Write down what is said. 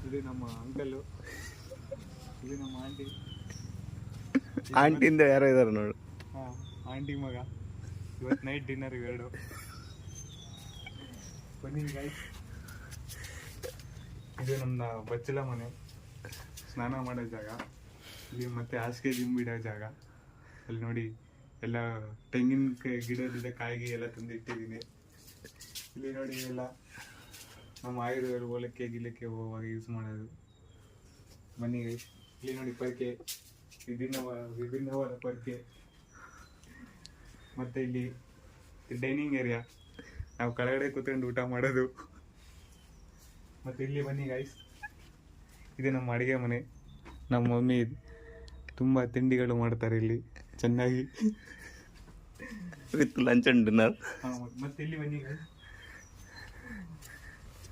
ಇದು ನಮ್ಮ ಅಂಕಲ್, ಇದು ನಮ್ಮ ಆಂಟಿ. ಆಂಟಿಯಿಂದ ಯಾರೋ ಇದಾರೆ ನೋಡು. ಹಾಂ, ಆಂಟಿ ಮಗ. ಇವತ್ತು ನೈಟ್ ಡಿನ್ನರ್ ಇವೆರಡು. ಬನ್ನಿ ಗೈಸ್, ಇದು ನಮ್ಮ ಬಚ್ಚಲ ಮನೆ, ಸ್ನಾನ ಮಾಡೋ ಜಾಗ. ಇಲ್ಲಿ ಮತ್ತೆ ಹಾಸಿಗೆ ಜಿಮ್ ಇಡೋ ಜಾಗ. ಅಲ್ಲಿ ನೋಡಿ ಎಲ್ಲ ತೆಂಗಿನ ಗಿಡದಿಂದ ಕಾಯಿಗೆ ಎಲ್ಲ ತಂದು ಇಟ್ಟಿದ್ದೀನಿ. ಇಲ್ಲಿ ನೋಡಿ ಎಲ್ಲ ನಮ್ಮ ಆಯುರ್ವೇದ ಹೊಲಕ್ಕೆ ಗಿಲಕ್ಕೆ ಹೋಗುವಾಗ ಯೂಸ್ ಮಾಡೋದು. ಬನ್ನಿ ಗೈಸ್, ಇಲ್ಲಿ ನೋಡಿ ಪರ್ಕೆ, ವಿಭಿನ್ನವಾದ ಪರ್ಕೆ. ಮತ್ತು ಇಲ್ಲಿ ಡೈನಿಂಗ್ ಏರಿಯಾ, ನಾವು ಕೆಳಗಡೆ ಕೂತ್ಕೊಂಡು ಊಟ ಮಾಡೋದು. ಮತ್ತು ಇಲ್ಲಿ ಬನ್ನಿ ಗೈಸ್, ಇದು ನಮ್ಮ ಅಡುಗೆ ಮನೆ. ನಮ್ಮ ಮಮ್ಮಿ ತುಂಬ ತಿಂಡಿಗಳು ಮಾಡ್ತಾರೆ ಇಲ್ಲಿ ಚೆನ್ನಾಗಿ, ವಿತ್ ಲಂಚ್ ಅಂಡ್ ಡಿನ್ನರ್. ಮತ್ತೆ ಇಲ್ಲಿ ಬನ್ನಿ ಗೈಸ್,